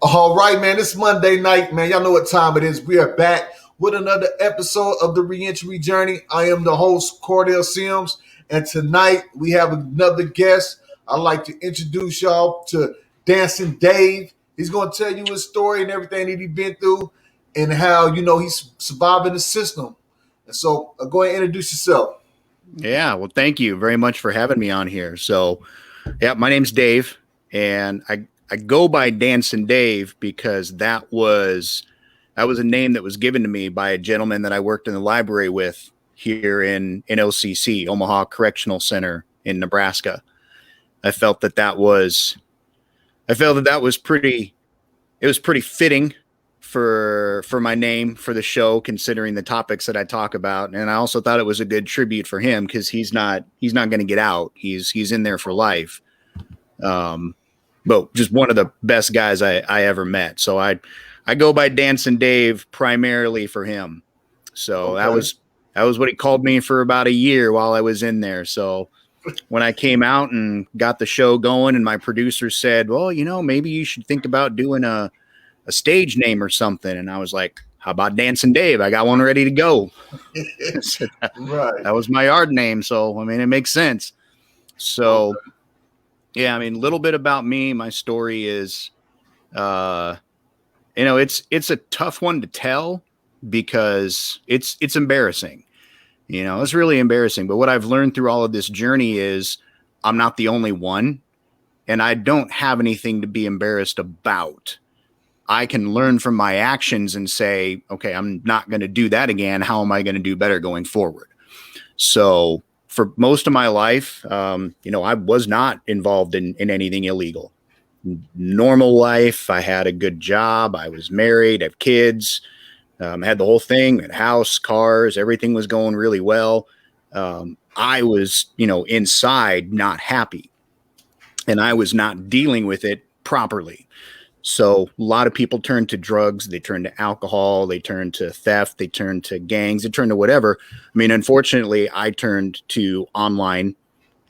All right, man. It's Monday night, man. Y'all know what time it is. We are back with another episode of the Reentry Journey. I am the host, Kardell Sims, and tonight we have another guest. I'd like to introduce y'all to Dancin Dave. He's going to tell you his story and everything that he's been through and how, he's surviving the system. And so go ahead and introduce yourself. Yeah, well, thank you very much for having me on here. So, yeah, my name's Dave, and I go by Dancin Dave because that was a name that was given to me by a gentleman that I worked in the library with here in OCC, Omaha Correctional Center in Nebraska. I felt that that was I felt that that was pretty it was pretty fitting for my name for the show, considering the topics that I talk about. And I also thought it was a good tribute for him because he's not going to get out. He's in there for life. But just one of the best guys I ever met. So I go by Dancin Dave primarily for him. So Okay. that was what he called me for about a year while I was in there. So when I came out and got the show going, and my producer said, well, maybe you should think about doing a stage name or something. And I was like, how about Dancin Dave? I got one ready to go. So Right. that was my yard name. So, I mean, it makes sense. So, Okay. yeah, I mean, a little bit about me. My story is, uh, it's a tough one to tell because it's embarrassing. It's really embarrassing. But what I've learned through all of this journey is I'm not the only one, and I don't have anything to be embarrassed about. I can learn from my actions and say, okay, I'm not going to do that again. How am I going to do better going forward? So for most of my life, I was not involved in anything illegal. Normal life. I had a good job. I was married. I have kids. Had the whole thing, had house, cars, everything was going really well. I was, inside not happy, and I was not dealing with it properly. So a lot of people turn to drugs, they turn to alcohol, they turn to theft, they turn to gangs, they turn to whatever. I mean, unfortunately, I turned to online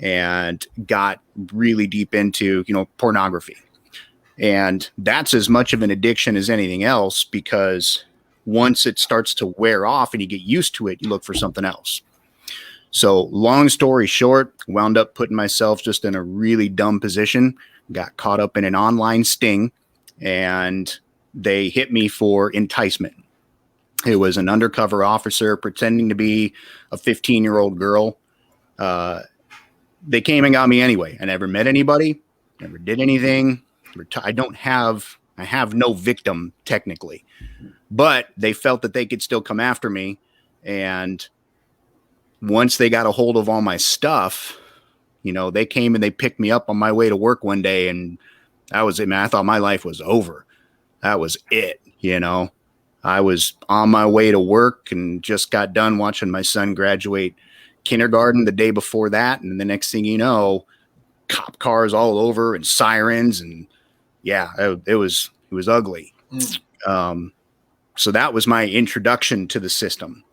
and got really deep into, pornography. And that's as much of an addiction as anything else because once it starts to wear off and you get used to it, you look for something else. So, long story short, wound up putting myself just in a really dumb position, got caught up in an online sting, and they hit me for enticement. It was an undercover officer pretending to be a 15-year-old girl. Uh, they came and got me anyway. I never met anybody, never did anything. I have no victim technically, but they felt that they could still come after me. And once they got a hold of all my stuff, they came and they picked me up on my way to work one day, and that was it, man. I thought my life was over. That was it. I was on my way to work and just got done watching my son graduate kindergarten the day before that. And the next thing you know, cop cars all over and sirens. And yeah, it was ugly. Mm. So that was my introduction to the system.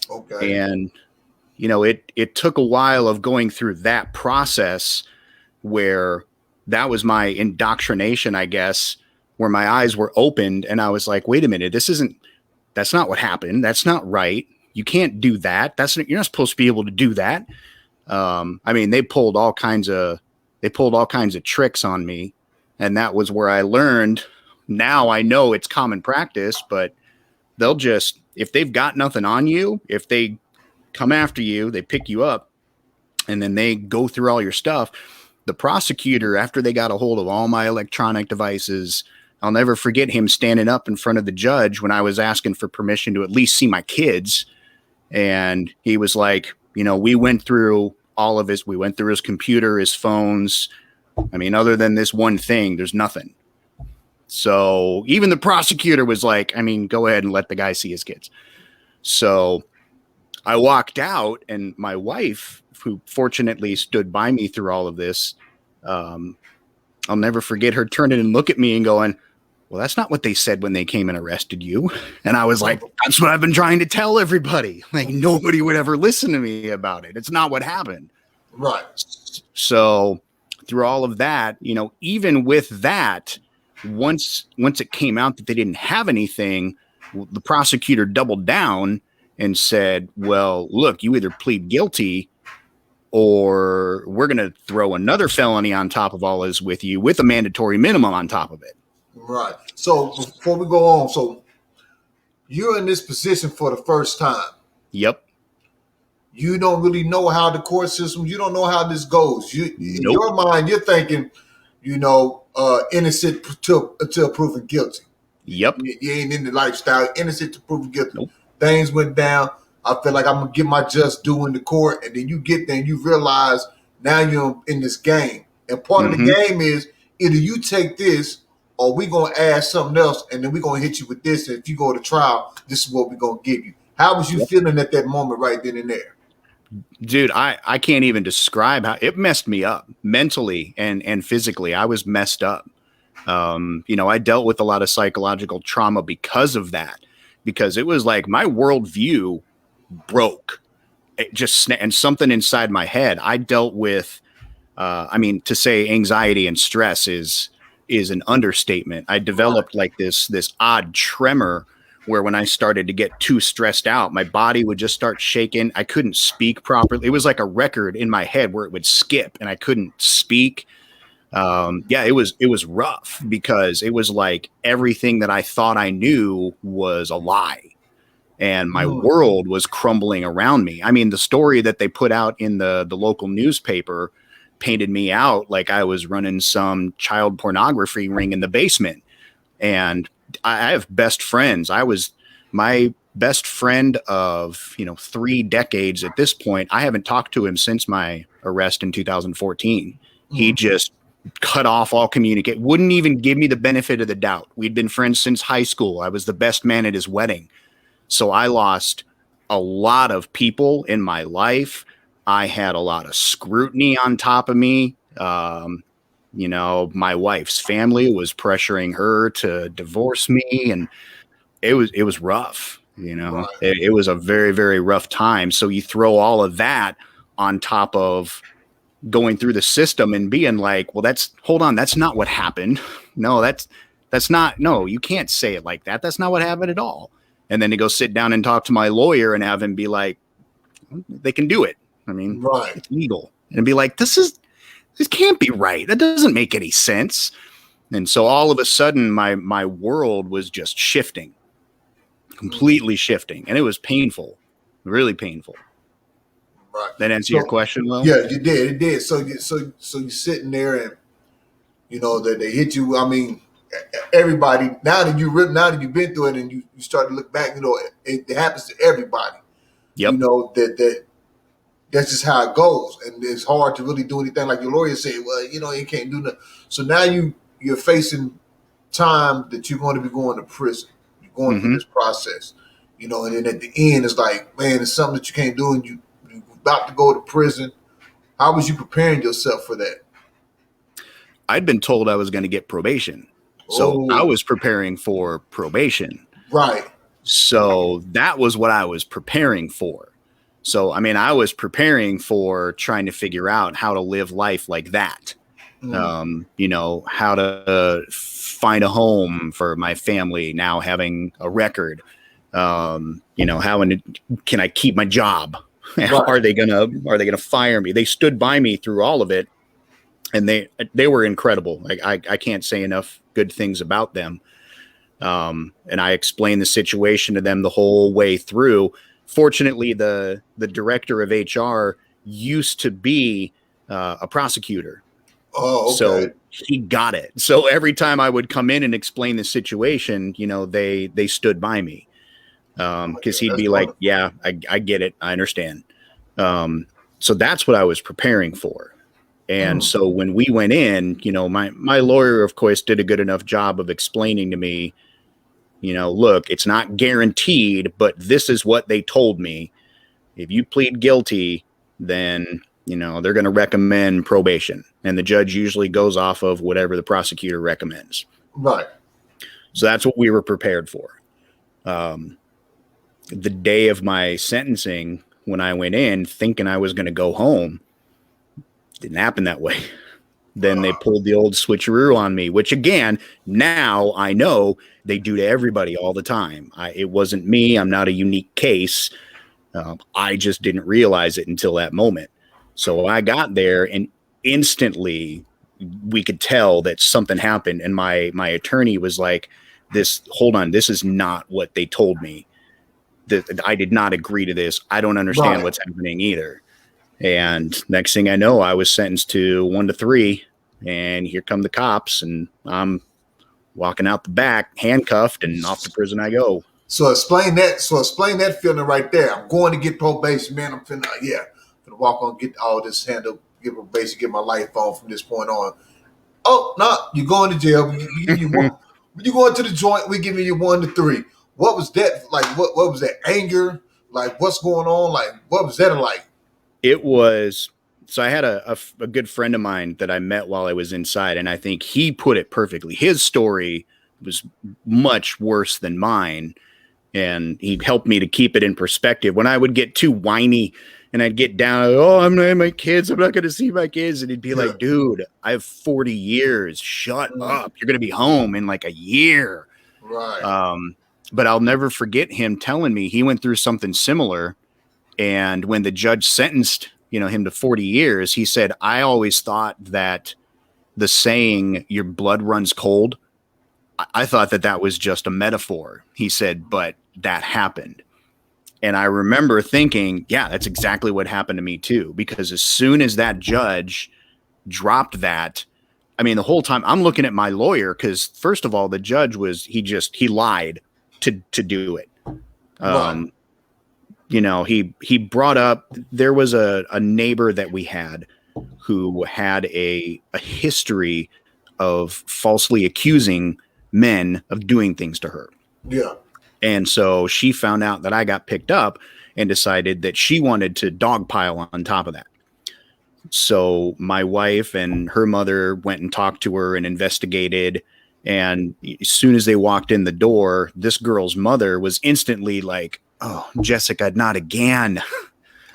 Okay. And, it took a while of going through that process where that was my indoctrination, I guess, where my eyes were opened and I was like, wait a minute, that's not what happened. That's not right. You can't do that. You're not supposed to be able to do that. I mean, they pulled all kinds of tricks on me. And that was where I learned. Now I know it's common practice, but if they've got nothing on you, if they come after you, they pick you up and then they go through all your stuff. The prosecutor, after they got a hold of all my electronic devices, I'll never forget him standing up in front of the judge when I was asking for permission to at least see my kids. And he was like, we went through his computer, his phones. I mean, other than this one thing, there's nothing. So even the prosecutor was like, I mean, go ahead and let the guy see his kids. So I walked out, and my wife, who fortunately stood by me through all of this, I'll never forget her turning and look at me and going, well, that's not what they said when they came and arrested you. And I was like, that's what I've been trying to tell everybody. Like, nobody would ever listen to me about it. It's not what happened. Right. So through all of that, even with that, once it came out that they didn't have anything, the prosecutor doubled down and said, well, look, you either plead guilty or we're going to throw another felony on top of all this with you with a mandatory minimum on top of it. Right. So before we go on, so you're in this position for the first time. Yep. You don't really know how the court system, you don't know how this goes. In your mind, you're thinking, innocent until proven guilty. Yep. You ain't in the lifestyle, innocent to proven guilty. Nope. Things went down. I feel like I'm going to get my just due in the court. And then you get there and you realize now you're in this game. And part of the game is either you take this or we're going to add something else and then we're going to hit you with this. And if you go to trial, this is what we're going to give you. How was you feeling at that moment right then and there? Dude, I can't even describe how it messed me up mentally and physically. I was messed up. I dealt with a lot of psychological trauma because of that, because it was like my worldview broke. It just, and something inside my head. I dealt with, to say anxiety and stress is an understatement. I developed like this odd tremor where when I started to get too stressed out, my body would just start shaking. I couldn't speak properly. It was like a record in my head where it would skip and I couldn't speak. It was rough because it was like everything that I thought I knew was a lie and my world was crumbling around me. I mean, the story that they put out in the local newspaper painted me out like I was running some child pornography ring in the basement. And I have best friends. I was my best friend of, 3 decades at this point. I haven't talked to him since my arrest in 2014. He just cut off all communicate, wouldn't even give me the benefit of the doubt. We'd been friends since high school. I was the best man at his wedding. So I lost a lot of people in my life. I had a lot of scrutiny on top of me. My wife's family was pressuring her to divorce me, and it was rough. Right. It was a very, very rough time. So you throw all of that on top of going through the system and being like, well, that's not what happened. No, that's not, no, you can't say it like that. That's not what happened at all. And then to go sit down and talk to my lawyer and have him be like, they can do it. I mean, It's legal. And be like, this can't be right. That doesn't make any sense. And so all of a sudden my world was just shifting, completely shifting. And it was painful, really painful. Right. That answer your question, Will? Yeah, you did. It did. So you're sitting there and, that they hit you. I mean, everybody, now that you've been through it and you start to look back, it happens to everybody. Yep. That's just how it goes. And it's hard to really do anything. Like your lawyer said, well, you can't do nothing. So now you're facing time that you're going to be going to prison. You're going through this process, and then at the end, it's like, man, it's something that you can't do and you're about to go to prison. How was you preparing yourself for that? I'd been told I was going to get probation. So I was preparing for probation. Right. So that was what I was preparing for. So, I was preparing for trying to figure out how to live life like that. How to find a home for my family now having a record. How can I keep my job? Right. Are they gonna fire me? They stood by me through all of it. And they were incredible. Like I can't say enough good things about them. And I explained the situation to them the whole way through. Fortunately, the director of HR used to be a prosecutor. Oh, okay. So he got it. So every time I would come in and explain the situation, they stood by me. Because he'd be like, yeah, I get it. I understand. So that's what I was preparing for. And so when we went in, my lawyer, of course, did a good enough job of explaining to me, look, it's not guaranteed, but this is what they told me. If you plead guilty, then, they're going to recommend probation. And the judge usually goes off of whatever the prosecutor recommends. Right. So that's what we were prepared for. The day of my sentencing, when I went in thinking I was going to go home, didn't happen that way. Then they pulled the old switcheroo on me, which again, now I know they do to everybody all the time. It wasn't me. I'm not a unique case. I just didn't realize it until that moment. So I got there and instantly we could tell that something happened. And my attorney was like, hold on, this is not what they told me. I did not agree to this. I don't understand what's happening either. And next thing I know, I was sentenced to 1 to 3, and here come the cops, and I'm walking out the back, handcuffed, and off to prison I go. So explain that feeling right there. I'm going to get probation, man. I'm finna walk on, get all this handled, get probation, get my life on from this point on. Oh no, you're going to jail. When you going to the joint, we giving you 1 to 3. What was that like? What was that anger? Like, what's going on? Like, what was that like? It was, so I had a good friend of mine that I met while I was inside, and I think he put it perfectly. His story was much worse than mine, and he helped me to keep it in perspective. When I would get too whiny and I'd get down, I'm not my kids, I'm not going to see my kids, and he'd be like, dude, I have 40 years. Shut up. You're going to be home in like a year. Right. But I'll never forget him telling me he went through something similar. And when the judge sentenced, him to 40 years, he said, I always thought that the saying your blood runs cold, I thought that was just a metaphor. He said, but that happened. And I remember thinking, yeah, that's exactly what happened to me too. Because as soon as that judge dropped that, I mean, the whole time I'm looking at my lawyer, because first of all, the judge he lied to do it. Right. He brought up, there was a neighbor that we had who had a history of falsely accusing men of doing things to her. Yeah. And so she found out that I got picked up and decided that she wanted to dogpile on top of that. So my wife and her mother went and talked to her and investigated. And as soon as they walked in the door, this girl's mother was instantly like, oh, Jessica, not again.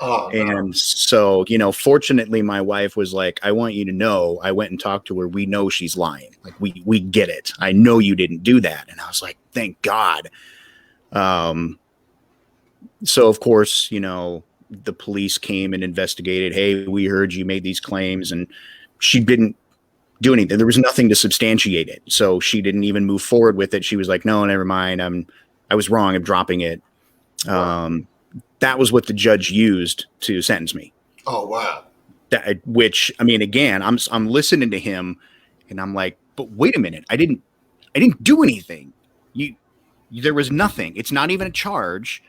Oh, no. And so, fortunately, my wife was like, I want you to know, I went and talked to her. We know she's lying. Like, we get it. I know you didn't do that. And I was like, thank God. So, of course, the police came and investigated. Hey, we heard you made these claims, and she didn't do anything. There was nothing to substantiate it. So she didn't even move forward with it. She was like, no, never mind. I was wrong. I'm dropping it. That was what the judge used to sentence me. Oh, wow. Which, I mean, again, I'm listening to him and I'm like, but wait a minute. I didn't do anything. There was nothing. It's not even a charge.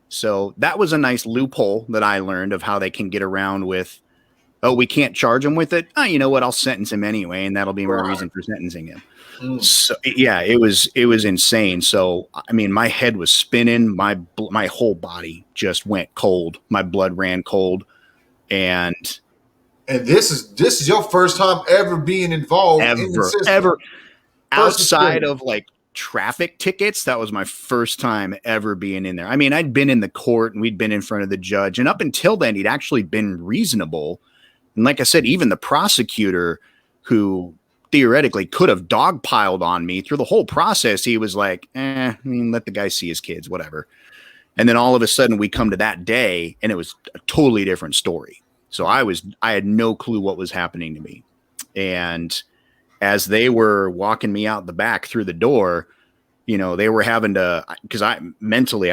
So that was a nice loophole that I learned of how they can get around with, oh, we can't charge him with it. Oh, you know what? I'll sentence him anyway. And that'll be my reason for sentencing him. So yeah, it was insane. So, I mean, my head was spinning, my whole body just went cold. My blood ran cold. And this is your first time ever being involved in the system. Ever outside of like traffic tickets. That was my first time ever being in there. I mean, I'd been in the court and we'd been in front of the judge, and up until then he'd actually been reasonable. And like I said, even the prosecutor, who theoretically could have dogpiled on me through the whole process, he was like, let the guy see his kids, whatever. And then all of a sudden we come to that day and it was a totally different story. So I had no clue what was happening to me. And as they were walking me out the back through the door, they were having to, because I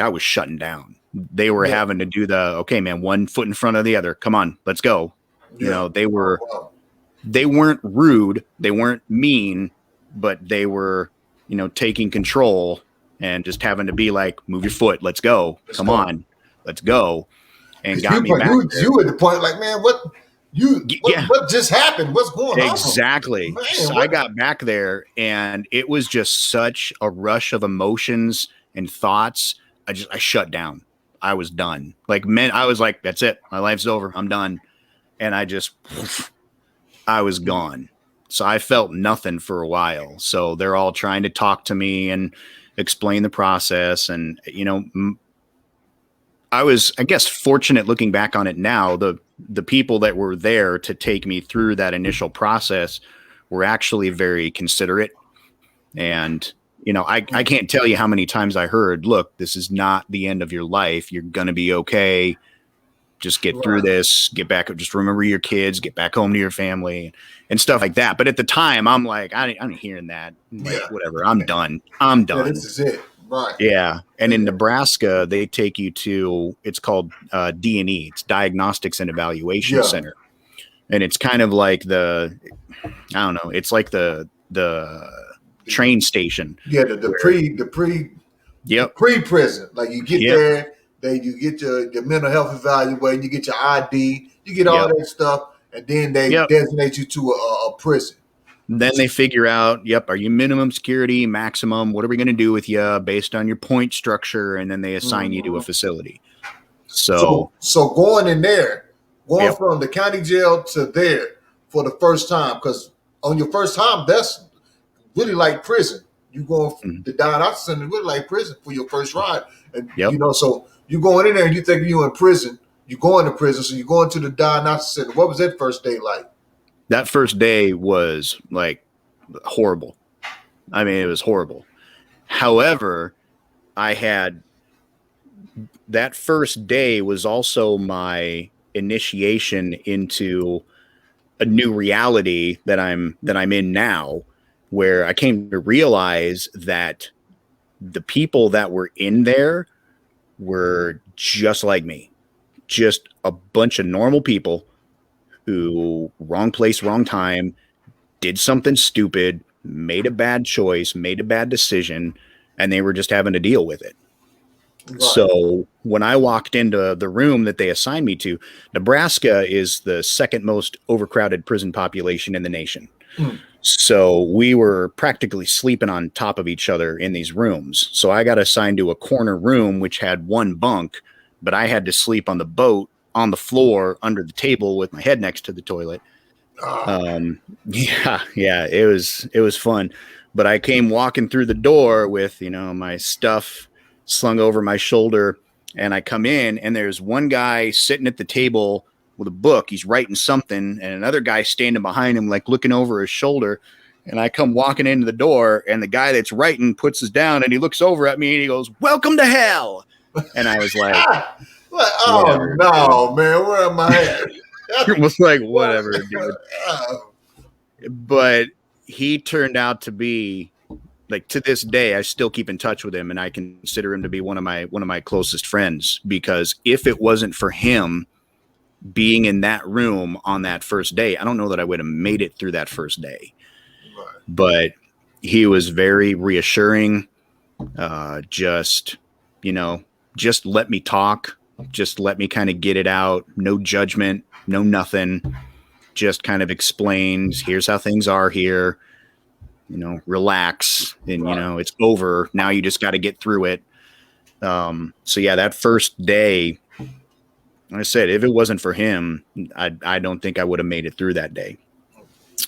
was shutting down. They were having to do okay, man, 1 foot in front of the other. Come on, let's go. They weren't rude. They weren't mean, but they were, taking control and just having to be like, move your foot. Let's go. Come on, let's go. And got me back. You at the point like, man, what just happened? What's going on? Exactly. So I got back there and it was just such a rush of emotions and thoughts. I shut down. I was done. I was like, that's it. My life's over. I'm done. And I was gone. So I felt nothing for a while. So they're all trying to talk to me and explain the process. And, I was, I guess, fortunate looking back on it now. The the people that were there to take me through that initial process were actually very considerate. And, you know, I can't tell you how many times I heard, look, this is not the end of your life. You're going to be okay. Just get through this, get back, just remember your kids, get back home to your family and stuff like that. But at the time, I'm like, I'm hearing that. Like, whatever, I'm done. I'm done. This is it. Right. Yeah. And in Nebraska, they take you to, it's called D&E. It's Diagnostics and Evaluation Center. And it's kind of like I don't know, it's like the train station. Yeah, the pre-prison. Like you get there, you get your mental health evaluation, you get your ID, you get all that stuff, and then they designate you to a prison. Then they figure out, are you minimum security, maximum? What are we going to do with you based on your point structure? And then they assign you to a facility. So going in there, from the county jail to there for the first time, because on your first time, that's really like prison. You going from the diagnosis center, really like prison for your first ride. And you know, so you going in there and you think you're in prison, you going to prison, so you're going to the diagnosis center. What was that first day like? That first day was like horrible. I mean, it was horrible. However, that first day was also my initiation into a new reality that I'm in now, where I came to realize that the people that were in there were just like me, just a bunch of normal people who wrong place, wrong time, did something stupid, made a bad choice, made a bad decision, and they were just having to deal with it. Right. So when I walked into the room that they assigned me to, Nebraska is the second most overcrowded prison population in the nation. So we were practically sleeping on top of each other in these rooms. So I got assigned to a corner room, which had one bunk, but I had to sleep on the boat on the floor under the table with my head next to the toilet. It was fun. But I came walking through the door with, my stuff slung over my shoulder, and I come in and there's one guy sitting at the table with a book. He's writing something, and another guy standing behind him, like looking over his shoulder. And I come walking into the door, and the guy that's writing puts his down and he looks over at me and he goes, "Welcome to hell." And I was like, oh no, man, where am I at? It was like, whatever, dude. But he turned out to be, like, to this day, I still keep in touch with him, and I consider him to be one of my closest friends, because if it wasn't for him being in that room on that first day, I don't know that I would have made it through that first day. Right. But he was very reassuring. Just let me talk. Just let me kind of get it out. No judgment, no nothing. Just kind of explains, here's how things are here. Relax. And, it's over. Now you just got to get through it. That first day, like I said, if it wasn't for him, I don't think I would have made it through that day.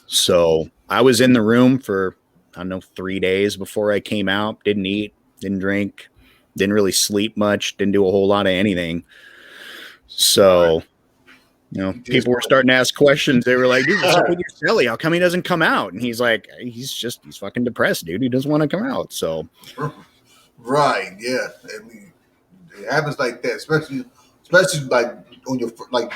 So I was in the room for, 3 days before I came out. Didn't eat, didn't drink, didn't really sleep much, didn't do a whole lot of anything. So, people were starting to ask questions. They were like, "Dude, what's up with your celly? How come he doesn't come out?" And he's like, he's fucking depressed, dude. He doesn't want to come out. So, right. Yeah. I mean, it happens like that, especially like on your, like,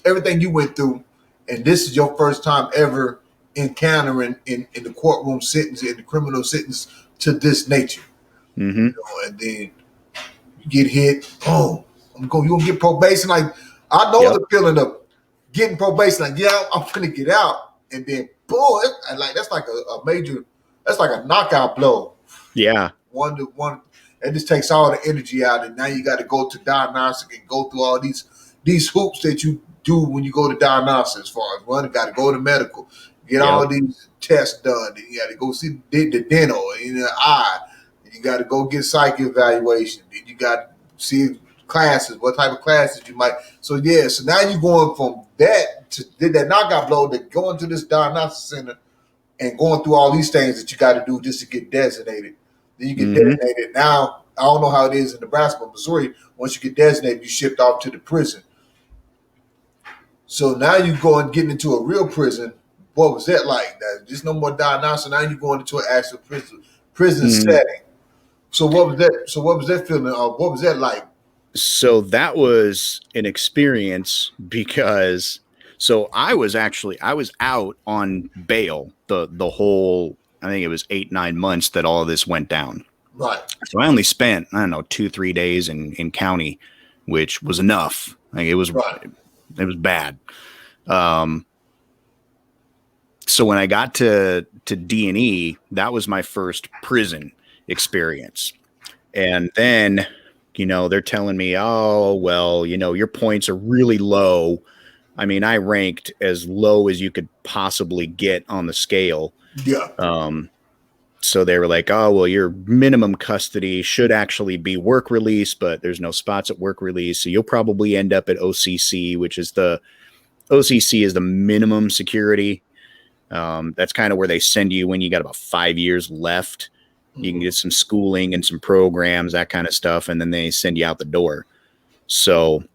everything you went through. And this is your first time ever encountering in the courtroom sittings, in the criminal sittings to this nature. Mm-hmm. And then you get hit. Oh, you gonna get probation. Like, I know the feeling of getting probation. Like, I'm gonna get out, and then boom, that's like a major. That's like a knockout blow. Yeah, one to one. It just takes all the energy out, and now you got to go to diagnostic and go through all these hoops that you do when you go to diagnosis. As far as one, got to go to medical, get all these tests done. Then you got to go see the dental in the eye. You got to go get psych evaluation. Then you got to see classes, what type of classes you might. So now you're going from that to that knockout blow to going to this diagnosis center and going through all these things that you got to do just to get designated. Then you get designated. Now, I don't know how it is in Nebraska, but Missouri, once you get designated, you shipped off to the prison. So now you go and getting into a real prison. What was that like? There's no more dying now. So now you're going into an actual prison Mm. setting. So what was that? So what was that feeling? What was that like? So that was an experience because I was out on bail the whole, I think it was 8-9 months that all of this went down. Right. So I only spent, I don't know, 2-3 days in county, which was enough. Like it was bad. So when I got to D&E, that was my first prison experience. And then, they're telling me, oh, well, your points are really low. I mean, I ranked as low as you could possibly get on the scale. Yeah. So they were like, oh, well, your minimum custody should actually be work release, but there's no spots at work release. So you'll probably end up at OCC, which is the minimum security. That's kind of where they send you when you got about 5 years left. You can get some schooling and some programs, that kind of stuff, and then they send you out the door. So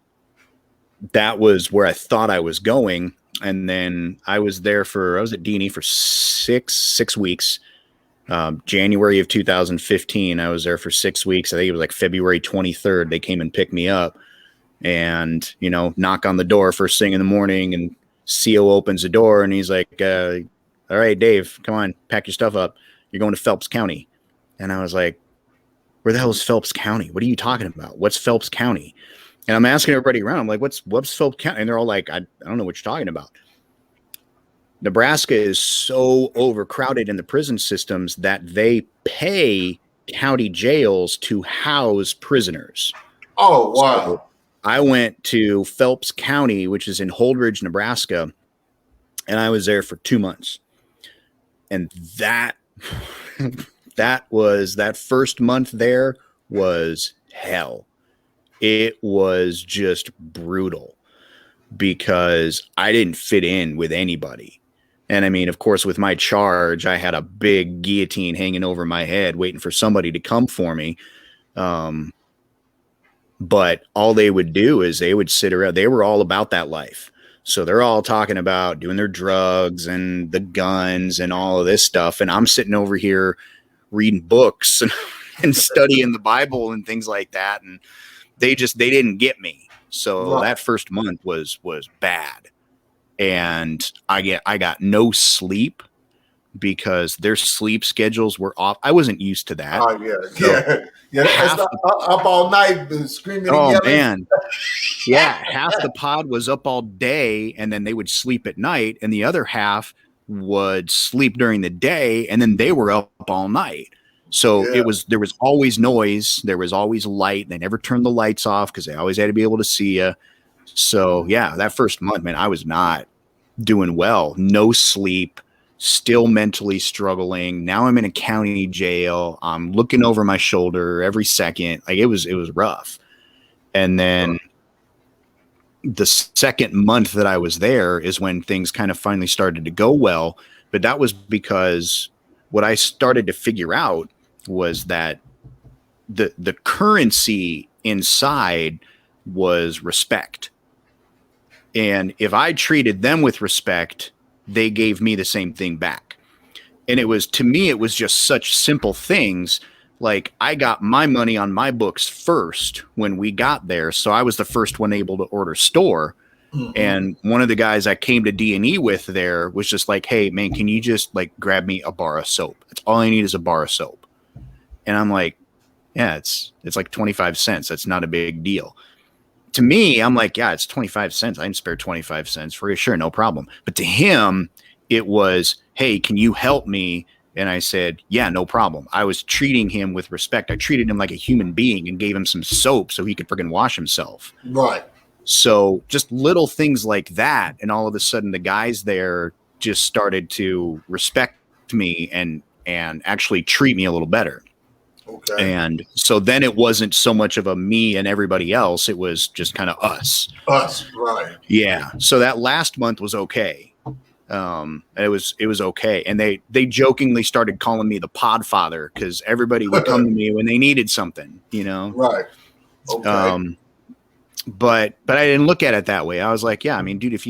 that was where I thought I was going. And then I was at D&E for six weeks. January of 2015, I was there for 6 weeks. I think it was like February 23rd. They came and picked me up and, knock on the door first thing in the morning, and CO opens the door and he's like, all right, Dave, come on, pack your stuff up. You're going to Phelps County. And I was like, where the hell is Phelps County? What are you talking about? What's Phelps County? And I'm asking everybody around. I'm like, what's Phelps County? And they're all like, I don't know what you're talking about. Nebraska is so overcrowded in the prison systems that they pay county jails to house prisoners. Oh, wow. So I went to Phelps County, which is in Holdridge, Nebraska, and I was there for 2 months. And that first month there was hell. It was just brutal because I didn't fit in with anybody. And I mean, of course, with my charge, I had a big guillotine hanging over my head waiting for somebody to come for me. But all they would do is they would sit around. They were all about that life. So they're all talking about doing their drugs and the guns and all of this stuff. And I'm sitting over here reading books and studying the Bible and things like that. And they didn't get me. So that first month was bad. And I got no sleep because their sleep schedules were off. I wasn't used to that. Oh, yeah. That's up all night screaming. Oh, and yelling. Man. Yeah. Half the pod was up all day and then they would sleep at night, and the other half would sleep during the day and then they were up all night. So there was always noise. There was always light. They never turned the lights off because they always had to be able to see you. So yeah, that first month, man, I was not doing well. No sleep, still mentally struggling. Now I'm in a county jail. I'm looking over my shoulder every second. Like it was rough. And then the second month that I was there is when things kind of finally started to go well. But that was because what I started to figure out was that the currency inside was respect. And if I treated them with respect, they gave me the same thing back. And to me, it was just such simple things. Like I got my money on my books first when we got there. So I was the first one able to order store. Mm-hmm. And one of the guys I came to D&E with there was just like, hey, man, can you just like grab me a bar of soap? That's all I need is a bar of soap. And I'm like, yeah, it's like 25 cents. That's not a big deal. To me, I'm like, yeah, it's 25 cents. I can spare 25 cents for you. Sure, no problem. But to him, it was, hey, can you help me? And I said, yeah, no problem. I was treating him with respect. I treated him like a human being and gave him some soap so he could freaking wash himself. Right. So just little things like that. And all of a sudden the guys there just started to respect me and actually treat me a little better. Okay. And so then it wasn't so much of a me and everybody else. It was just kind of us. Us, right. Yeah. So that last month was okay. It was okay. And they jokingly started calling me the Podfather because everybody would come to me when they needed something, Right. Okay. But I didn't look at it that way. I was like, yeah, I mean, dude,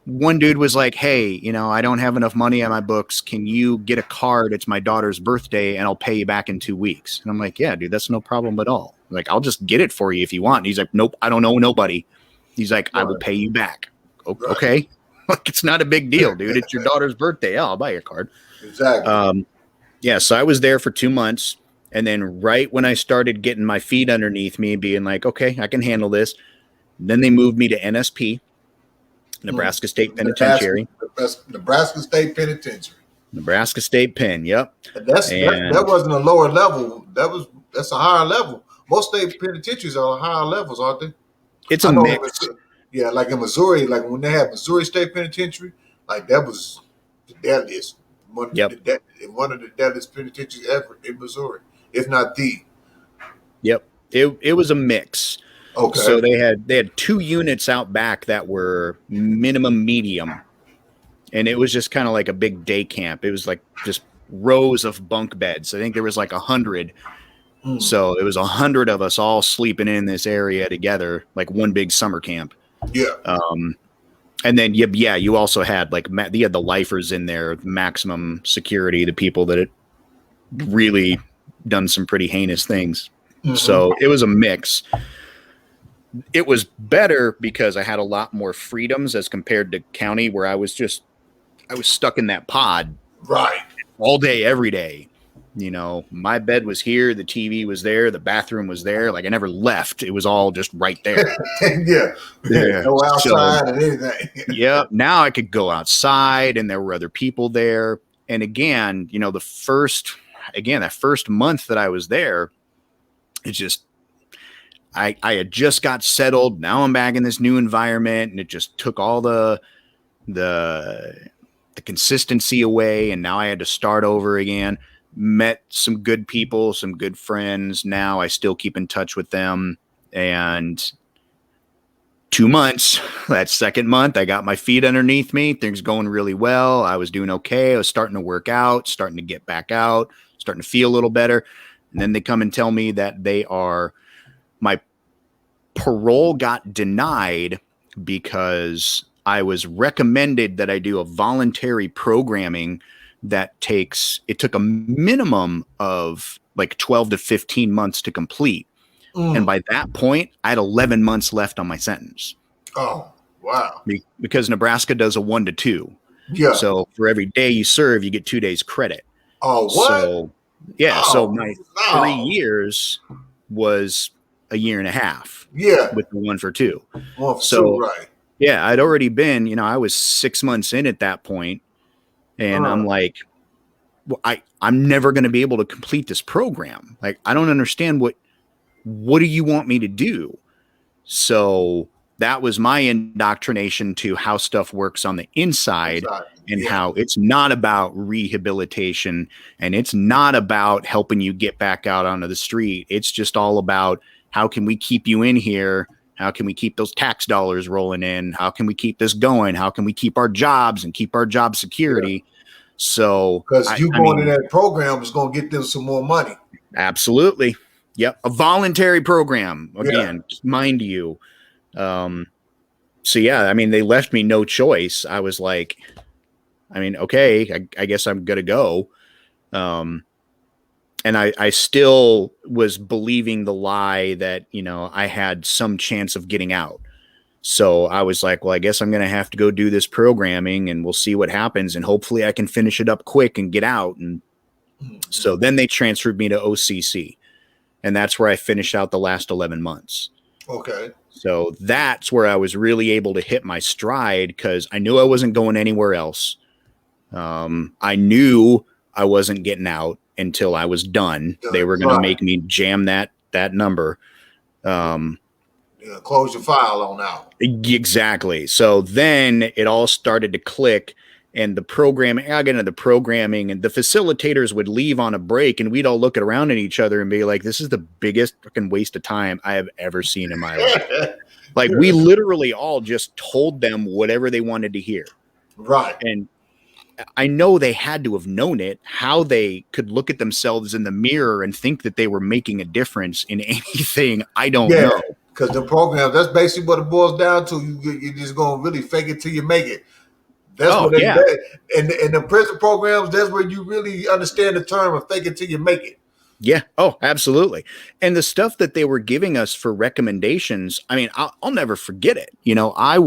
one dude was like, hey, I don't have enough money on my books. Can you get a card? It's my daughter's birthday and I'll pay you back in 2 weeks. And I'm like, yeah, dude, that's no problem at all. Like, I'll just get it for you if you want. And he's like, nope, I don't know nobody. He's like, I will pay you back. Okay. Like, it's not a big deal, dude. It's your daughter's birthday. Yeah, I'll buy your card. Exactly. Yeah. So I was there for 2 months. And then right when I started getting my feet underneath me, being like, okay, I can handle this. Then they moved me to NSP, Nebraska State Penitentiary. Nebraska State Penitentiary. Nebraska State Pen, yep. That wasn't a lower level. That's a higher level. Most state penitentiaries are higher levels, aren't they? It's a mix. Yeah, like in Missouri, like when they had Missouri State Penitentiary, like that was the deadliest. One of the deadliest penitentiaries ever in Missouri, if not the. Yep. It was a mix. Okay. So they had 2 units out back that were minimum medium. And it was just kind of like a big day camp. It was like just rows of bunk beds. I think there was like 100. So it was 100 of us all sleeping in this area together, like one big summer camp. Yeah. And then, you also had you had the lifers in there, maximum security, the people that had really done some pretty heinous things. Mm-hmm. So it was a mix. It was better because I had a lot more freedoms as compared to county, where I was stuck in that pod all day, every day. My bed was here, the TV was there, the bathroom was there. Like, I never left. It was all just right there. Yeah. Go outside and anything. Yeah. Now I could go outside and there were other people there. And again, that first month that I was there, it's just, I had just got settled. Now I'm back in this new environment, and it just took all the consistency away. And now I had to start over again. Met some good people, some good friends. Now I still keep in touch with them. And 2 months, that second month, I got my feet underneath me. Things going really well. I was doing okay. I was starting to work out, starting to get back out, starting to feel a little better. And then they come and tell me that my parole got denied because I was recommended that I do a voluntary programming that took a minimum of like 12 to 15 months to complete. And by that point, I had 11 months left on my sentence. Oh, wow. Because Nebraska does a 1 to 2. Yeah. So for every day you serve, you get 2 days credit. Oh, what? So, yeah. So my 3 years was a year and a half. Yeah. With the 1 for 2. 1 for 2, right. Yeah, I'd already been, I was 6 months in at that point, and I'm like, well, I'm never going to be able to complete this program. Like, I don't understand what do you want me to do? So that was my indoctrination to how stuff works on the inside and how it's not about rehabilitation and it's not about helping you get back out onto the street. It's just all about how can we keep you in here? How can we keep those tax dollars rolling in? How can we keep this going? How can we keep our jobs and keep our job security? Yeah. So because you going to that program is going to get them some more money. Absolutely. Yep. A voluntary program again, mind you. So yeah, they left me no choice. I was like, okay, I guess I'm going to go. And I still was believing the lie that, I had some chance of getting out. So I was like, well, I guess I'm going to have to go do this programming and we'll see what happens. And hopefully I can finish it up quick and get out. And so then they transferred me to OCC. And that's where I finished out the last 11 months. Okay. So that's where I was really able to hit my stride because I knew I wasn't going anywhere else. I knew I wasn't getting out until I was done. They were going to make me jam that number. Close your file on out. Exactly. So then it all started to click. And the programming, I got into the programming, and the facilitators would leave on a break, and we'd all look around at each other and be like, "This is the biggest fucking waste of time I have ever seen in my life." Like, we literally all just told them whatever they wanted to hear. Right. And I know they had to have known it, how they could look at themselves in the mirror and think that they were making a difference in anything. I don't know. Because the programs, that's basically what it boils down to. You're just going to really fake it till you make it. That's what they in the prison programs, that's where you really understand the term of fake it till you make it. Yeah. Oh, absolutely. And the stuff that they were giving us for recommendations, I mean, I'll never forget it. You know, I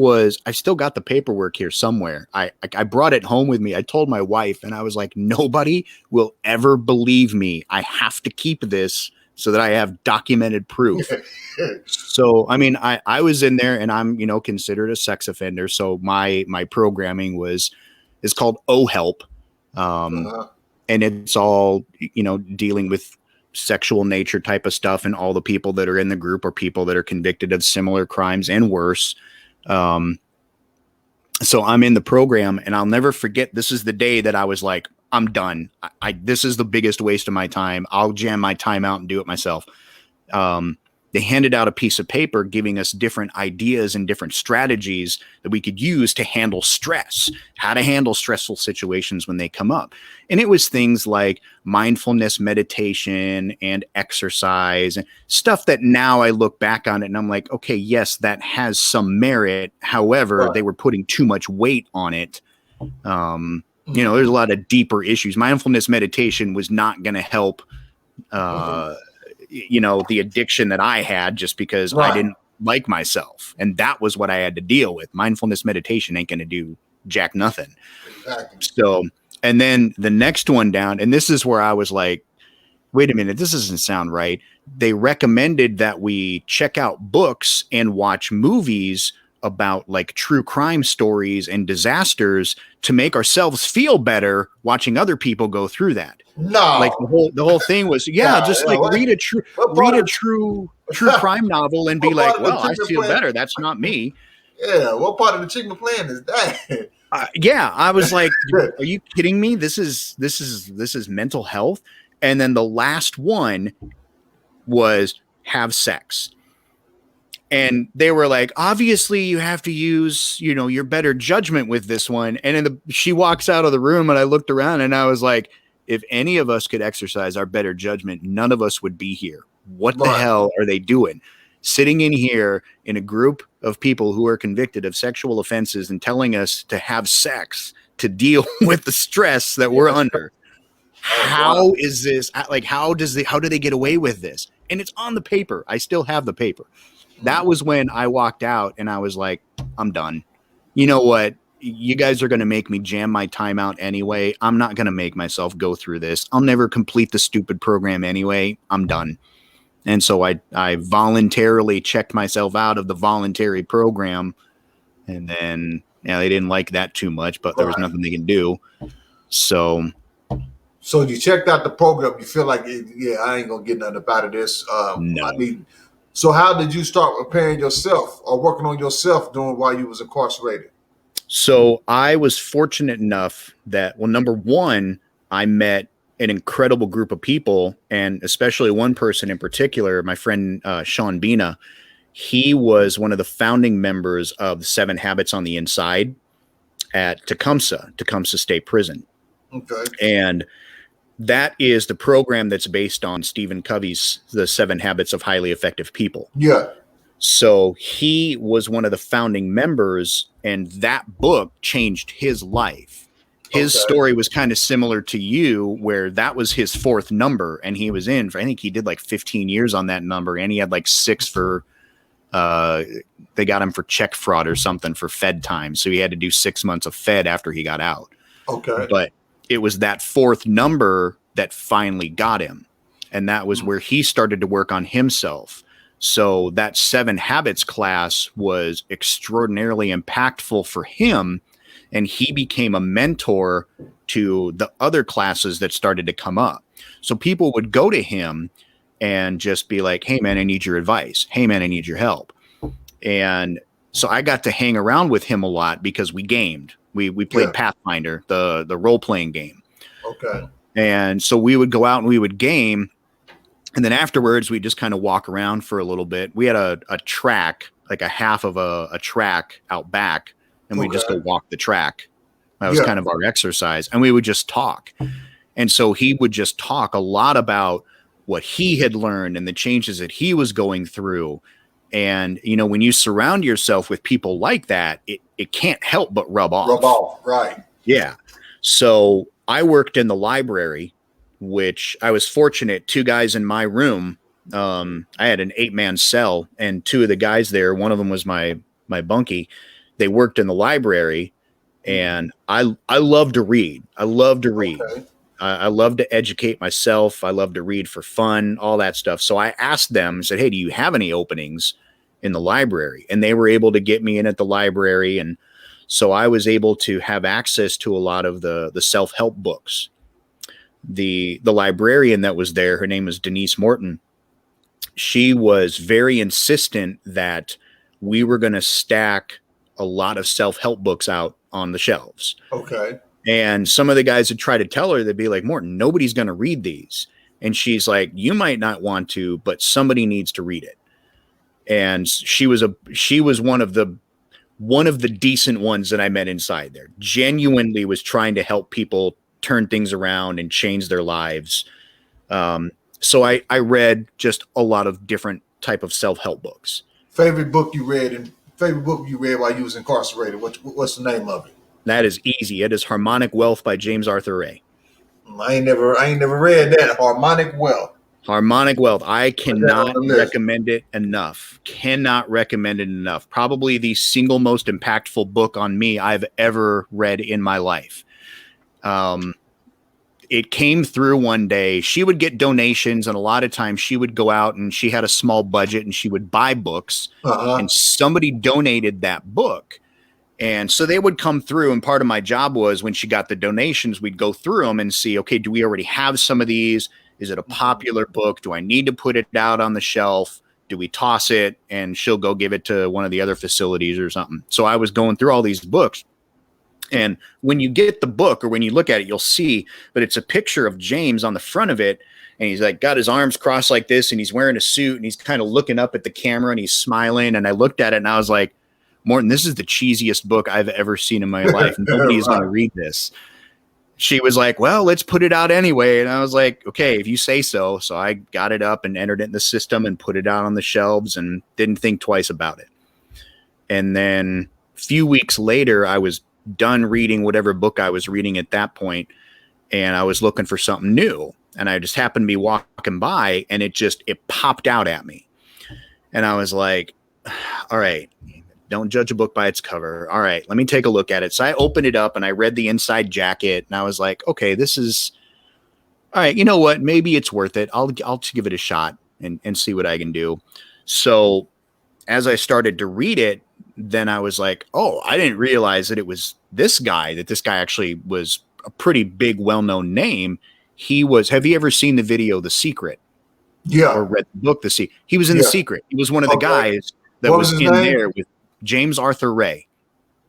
still got the paperwork here somewhere. I brought it home with me. I told my wife, and I was like, nobody will ever believe me. I have to keep this so that I have documented proof. So, I mean, I was in there, and I'm, you know, considered a sex offender. So my programming is called O-Help. And it's all, you know, dealing with sexual nature type of stuff, and all the people that are in the group are people that are convicted of similar crimes and worse. So I'm in the program, and I'll never forget, this is the day that I was like, I'm done. This is the biggest waste of my time. I'll jam my time out and do it myself. They handed out a piece of paper giving us different ideas and different strategies that we could use to handle stress, how to handle stressful situations when they come up. And it was things like mindfulness, meditation, and exercise, and stuff that now I look back on it and I'm like, okay, yes, that has some merit. However, they were putting too much weight on it. You know, there's a lot of deeper issues. Mindfulness meditation was not going to help, you know, the addiction that I had, just because I didn't like myself. And that was what I had to deal with. Mindfulness meditation ain't going to do jack nothing. Exactly. So, and then the next one down, and this is where I was like, wait a minute, this doesn't sound right. They recommended that we check out books and watch movies about like true crime stories and disasters to make ourselves feel better watching other people go through that. No, like the whole thing was, read a true crime novel and be like, well, I feel better. That's not me. Yeah. What part of the treatment plan is that? Yeah. I was like, are you kidding me? This is mental health. And then the last one was have sex. And they were like, obviously you have to use, you know, your better judgment with this one. And then she walks out of the room, and I looked around and I was like, if any of us could exercise our better judgment, none of us would be here. What the hell are they doing? Sitting in here in a group of people who are convicted of sexual offenses and telling us to have sex to deal with the stress that we're under. How is this? Like, how do they get away with this? And it's on the paper. I still have the paper. That was when I walked out and I was like, I'm done. You know what? You guys are going to make me jam my time out anyway. I'm not going to make myself go through this. I'll never complete the stupid program anyway. I'm done. And so I voluntarily checked myself out of the voluntary program. And then, yeah, they didn't like that too much, but there was nothing they can do. So you checked out the program. You feel like, I ain't going to get nothing out of this. No. So how did you start preparing yourself or working on yourself while you was incarcerated? So I was fortunate enough that, well, number one, I met an incredible group of people, and especially one person in particular, my friend Sean Bina. He was one of the founding members of the 7 Habits on the Inside at Tecumseh State Prison. Okay. And that is the program that's based on Stephen Covey's The 7 Habits of Highly Effective People. Yeah. So he was one of the founding members, and that book changed his life. His story was kind of similar to you, where that was his 4th number, and he was in for, I think he did like 15 years on that number, and he had like 6 for, they got him for check fraud or something for Fed time. So he had to do 6 months of Fed after he got out. Okay. But it was that 4th number that finally got him. And that was where he started to work on himself. So that 7 Habits class was extraordinarily impactful for him. And he became a mentor to the other classes that started to come up. So people would go to him and just be like, hey, man, I need your advice. Hey, man, I need your help. And so I got to hang around with him a lot because we gamed. We played Pathfinder, the role-playing game. Okay. And so we would go out and we would game. And then afterwards, we just kind of walk around for a little bit. We had a track, like a half of a track out back, and we just go walk the track. That was kind of our exercise. And we would just talk. And so he would just talk a lot about what he had learned and the changes that he was going through. And, you know, when you surround yourself with people like that, it can't help but rub off. Rub off, right. Yeah. So I worked in the library, which I was fortunate. 2 guys in my room. I had an 8-man cell, and 2 of the guys there, one of them was my bunkie. They worked in the library, and I love to read. I love to read. Okay. I love to educate myself. I love to read for fun, all that stuff. So I asked them, said, hey, do you have any openings in the library? And they were able to get me in at the library. And so I was able to have access to a lot of the self-help books. The librarian that was there, her name was Denise Morton. She was very insistent that we were going to stack a lot of self-help books out on the shelves. Okay. And some of the guys would try to tell her, they'd be like, Morton, nobody's going to read these. And she's like, you might not want to, but somebody needs to read it. And she was one of the decent ones that I met inside there. Genuinely was trying to help people turn things around and change their lives. So I read just a lot of different type of self-help books. Favorite book you read while you was incarcerated? What's the name of it? That is easy. It is Harmonic Wealth by James Arthur Ray. I ain't never read that. Harmonic Wealth. Harmonic Wealth. I cannot recommend it enough. Cannot recommend it enough. Probably the single most impactful book on me I've ever read in my life. It came through one day. She would get donations, and a lot of times she would go out and she had a small budget and she would buy books, and somebody donated that book. And so they would come through, and part of my job was when she got the donations, we'd go through them and see, okay, do we already have some of these? Is it a popular book? Do I need to put it out on the shelf? Do we toss it? And she'll go give it to one of the other facilities or something. So I was going through all these books. And when you get the book or when you look at it, you'll see, but it's a picture of James on the front of it. And he's like got his arms crossed like this, and he's wearing a suit, and he's kind of looking up at the camera, and he's smiling. And I looked at it and I was like, Morton, this is the cheesiest book I've ever seen in my life. Nobody's going to read this. She was like, well, let's put it out anyway. And I was like, okay, if you say so. So I got it up and entered it in the system and put it out on the shelves and didn't think twice about it. And then a few weeks later, I was done reading whatever book I was reading at that point, and I was looking for something new. And I just happened to be walking by, and it popped out at me. And I was like, all right, don't judge a book by its cover. All right, let me take a look at it. So I opened it up and I read the inside jacket, and I was like, okay, this is all right. You know what? Maybe it's worth it. I'll give it a shot and see what I can do. So as I started to read it, then I was like, oh, I didn't realize that it was this guy, that this guy actually was a pretty big, well-known name. Have you ever seen the video, The Secret? Yeah. Or read the book, The Secret? He was in The Secret. He was one of the guys that was in there with James Arthur Ray.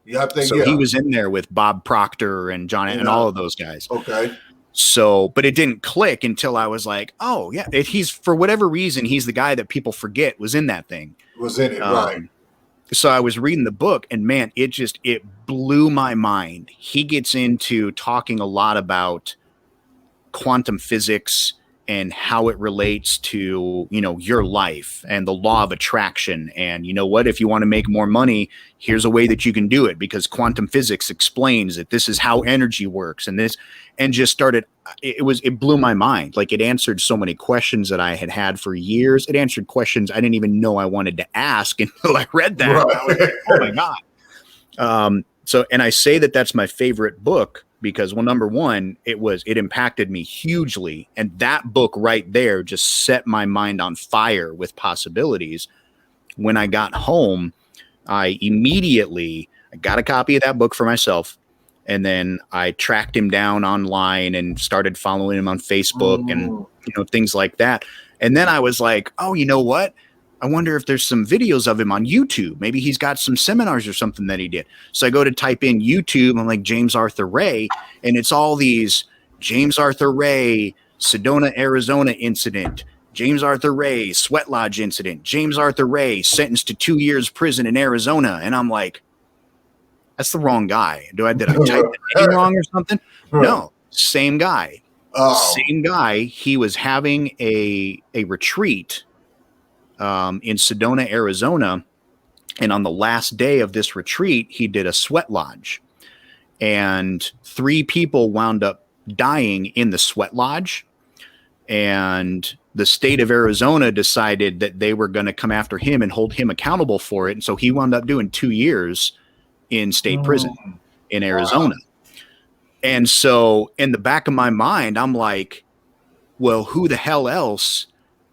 Yeah, I think so. He was in there with Bob Proctor and John and all of those guys. Okay. So, but it didn't click until I was like, oh yeah, he's, for whatever reason, he's the guy that people forget was in that thing. Was in it, right. So I was reading the book, and man, it blew my mind. He gets into talking a lot about quantum physics and how it relates to, your life and the law of attraction. And you know what, if you want to make more money, here's a way that you can do it, because quantum physics explains that this is how energy works. And just started, it blew my mind. Like, it answered so many questions that I had for years. It answered questions I didn't even know I wanted to ask until I read that. Right. I was like, oh my God. So, and I say that that's my favorite book because, well, number one, it impacted me hugely. And that book right there just set my mind on fire with possibilities. When I got home, I got a copy of that book for myself. And then I tracked him down online and started following him on Facebook and, things like that. And then I was like, oh, you know what? I wonder if there's some videos of him on YouTube. Maybe he's got some seminars or something that he did. So I go to type in YouTube. I'm like, James Arthur Ray. And it's all these James Arthur Ray, Sedona, Arizona incident, James Arthur Ray, Sweat Lodge incident, James Arthur Ray sentenced to 2 years prison in Arizona. And I'm like, that's the wrong guy. Did I type the name wrong or something? No, same guy. Same guy. He was having a retreat in Sedona, Arizona. And on the last day of this retreat, he did a sweat lodge. And 3 people wound up dying in the sweat lodge. And the state of Arizona decided that they were going to come after him and hold him accountable for it. And so he wound up doing 2 years in state prison in Arizona. Wow. And so in the back of my mind, I'm like, well, who the hell else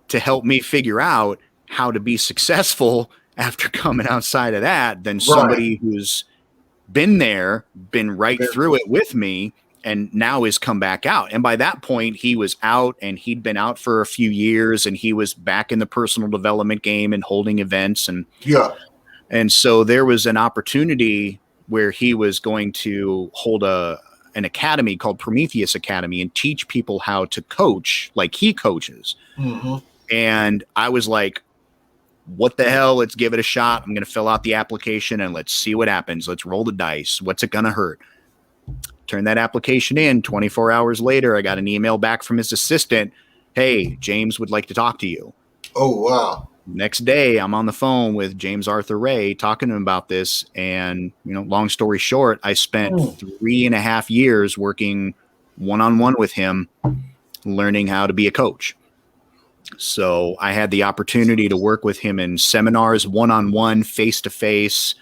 to help me figure out how to be successful after coming outside of that than somebody who's been there, been right through it with me, and now is come back out. And by that point, he was out, and he'd been out for a few years, and he was back in the personal development game and holding events. And so there was an opportunity where he was going to hold an academy called Prometheus Academy and teach people how to coach like he coaches. Mm-hmm. And I was like, what the hell? Let's give it a shot. I'm going to fill out the application and let's see what happens. Let's roll the dice. What's it going to hurt? Turn that application in. 24 hours later, I got an email back from his assistant. Hey, James would like to talk to you. Oh, wow. Next day, I'm on the phone with James Arthur Ray talking to him about this. And, long story short, I spent 3.5 years working one-on-one with him, learning how to be a coach. So I had the opportunity to work with him in seminars, one-on-one, face-to-face,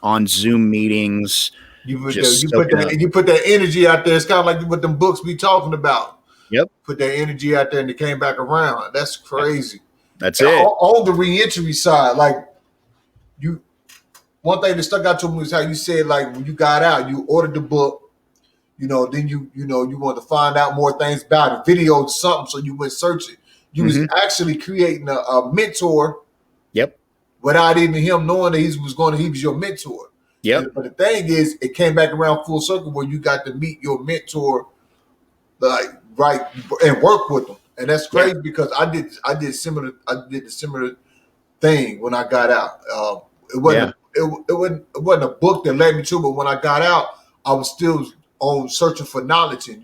on Zoom meetings. You put that energy out there. It's kind of like what them books be talking about. Yep. Put that energy out there and it came back around. That's crazy. That's and it. On the reentry side, one thing that stuck out to me was how you said, like, when you got out, you ordered the book, then you wanted to find out more things about it, videos or something, so you went searching. You was actually creating a mentor. Yep. Without even him knowing that he was your mentor. Yep. But the thing is, it came back around full circle where you got to meet your mentor, and work with them. And that's crazy because I did the similar thing when I got out. It wasn't a book that led me to, but when I got out, I was still on searching for knowledge and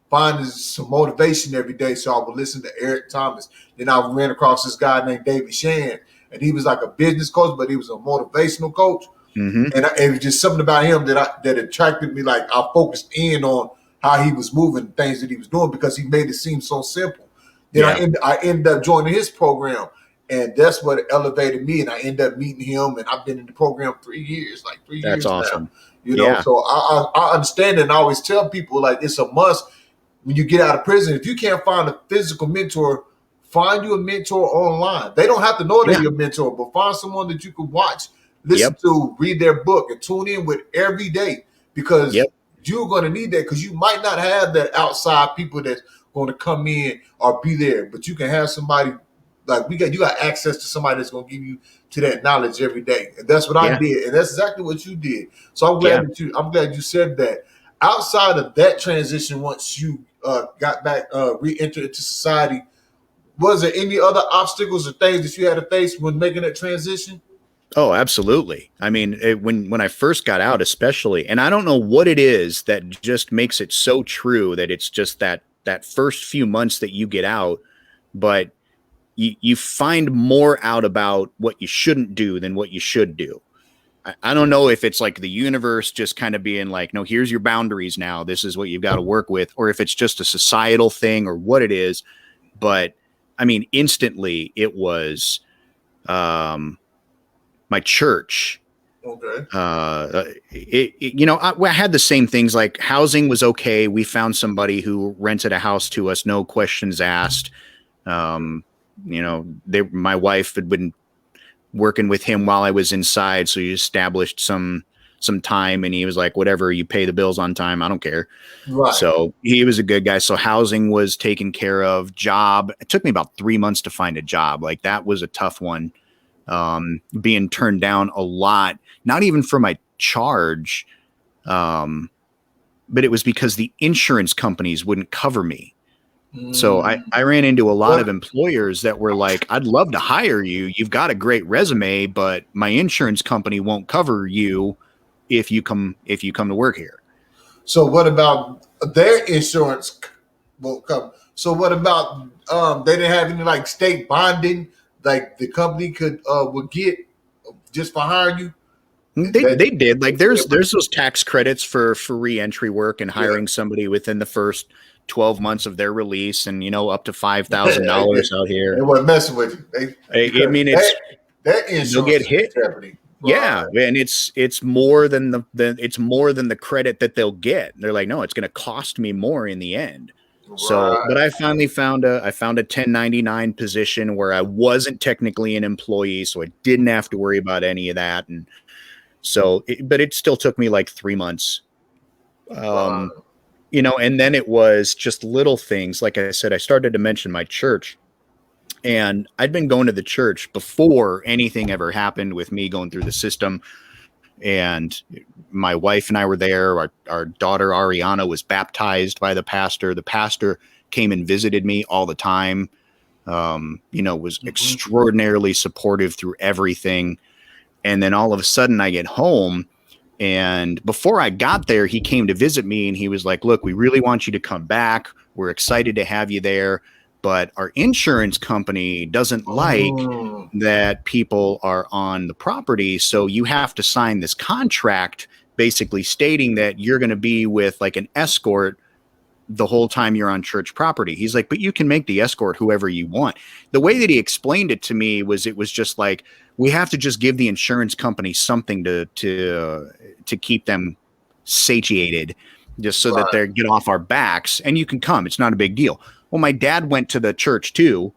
finding some motivation every day. So I would listen to Eric Thomas. Then I ran across this guy named David Shan, and he was like a business coach, but he was a motivational coach. Mm-hmm. And it was just something about him that attracted me. Like, I focused in on how he was moving, things that he was doing, because he made it seem so simple. Then I ended up joining his program, and that's what elevated me. And I ended up meeting him, and I've been in the program 3 years, That's awesome. Now. So I understand it, and I always tell people, like, it's a must when you get out of prison. If you can't find a physical mentor, find you a mentor online. They don't have to know they're your mentor, but find someone that you can watch, listen to, read their book, and tune in with every day, because you're going to need that, because you might not have that outside people that's going to come in or be there, but you can have somebody like you got access to somebody that's going to give you to that knowledge every day. And that's what I did. And that's exactly what you did. So I'm glad you said that. Outside of that transition, once you got back, re-entered into society, was there any other obstacles or things that you had to face when making that transition? Oh, absolutely. I mean, when I first got out, especially, and I don't know what it is that just makes it so true that it's just that first few months that you get out, but you find more out about what you shouldn't do than what you should do. I don't know if it's like the universe just kind of being like, no, here's your boundaries now. This is what you've got to work with, or if it's just a societal thing or what it is. But I mean, instantly it was my church. Okay. I had the same things, like housing was okay. We found somebody who rented a house to us, no questions asked. My wife had been working with him while I was inside, so he established some time, and he was like, whatever, you pay the bills on time, I don't care. Right. So he was a good guy. So housing was taken care of. Job, it took me about 3 months to find a job. Like, that was a tough one. Being turned down a lot, not even for my charge, but it was because the insurance companies wouldn't cover me. So I ran into a lot of employers that were like, I'd love to hire you. You've got a great resume, but my insurance company won't cover you if you come to work here. So what about their insurance won't cover? So what about they didn't have any like state bonding like the company would get just for hiring you? They did. Like there's those tax credits for reentry work and hiring somebody within the first 12 months of their release, and up to $5,000 out here. They weren't messing with you. I mean, that insurance they'll get hit. Jeopardy. Yeah, and it's more than the credit that they'll get. They're like, no, it's going to cost me more in the end. Right. So, but I finally found a 1099 position where I wasn't technically an employee, so I didn't have to worry about any of that. And so, but it still took me like 3 months. And then it was just little things. Like I said, I started to mention my church. And I'd been going to the church before anything ever happened with me going through the system. And my wife and I were there. Our daughter, Ariana, was baptized by the pastor. The pastor came and visited me all the time, was extraordinarily supportive through everything. And then all of a sudden I get home. And before I got there, he came to visit me and he was like, look, we really want you to come back. We're excited to have you there. But our insurance company doesn't like that people are on the property. So you have to sign this contract basically stating that you're going to be with like an escort the whole time you're on church property. He's like, but you can make the escort whoever you want. The way that he explained it to me was, it was just like, we have to just give the insurance company something to keep them satiated, just so that they get off our backs, and you can come. It's not a big deal. Well, my dad went to the church too.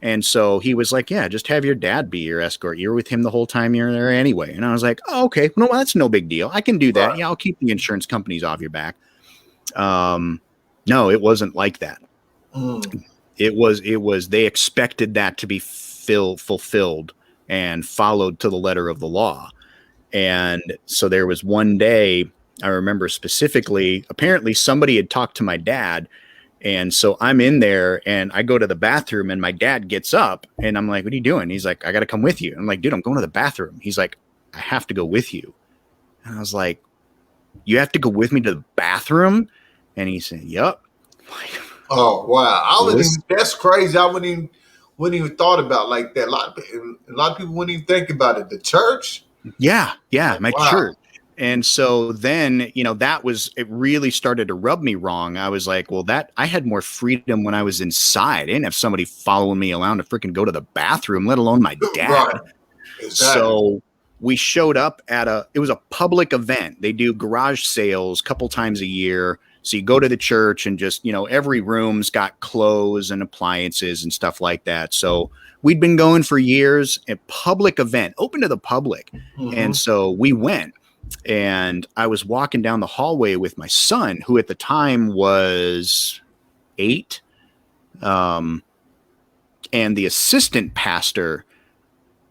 And so he was like, yeah, just have your dad be your escort. You're with him the whole time you're there anyway. And I was like, oh, okay, no, that's no big deal. I can do that. Right. Yeah, I'll keep the insurance companies off your back. No, it wasn't like that. It was, they expected that to be fulfilled and followed to the letter of the law. And so there was one day, I remember specifically, apparently somebody had talked to my dad. And so I'm in there and I go to the bathroom and my dad gets up and I'm like, what are you doing? He's like, I got to come with you. I'm like, dude, I'm going to the bathroom. He's like, I have to go with you. And I was like, you have to go with me to the bathroom? And he said, yep. Oh, wow. That's crazy. I wouldn't even thought about like that. A lot of people wouldn't even think about it. The church? Yeah. My church. And so then, it really started to rub me wrong. I was like, well, I had more freedom when I was inside. I didn't have somebody following me around to freaking go to the bathroom, let alone my dad. Right. Exactly. So we showed up it was a public event. They do garage sales a couple times a year. So you go to the church and just, every room's got clothes and appliances and stuff like that. So we'd been going for years, a public event, open to the public. And so we went. And I was walking down the hallway with my son, who at the time was 8. And the assistant pastor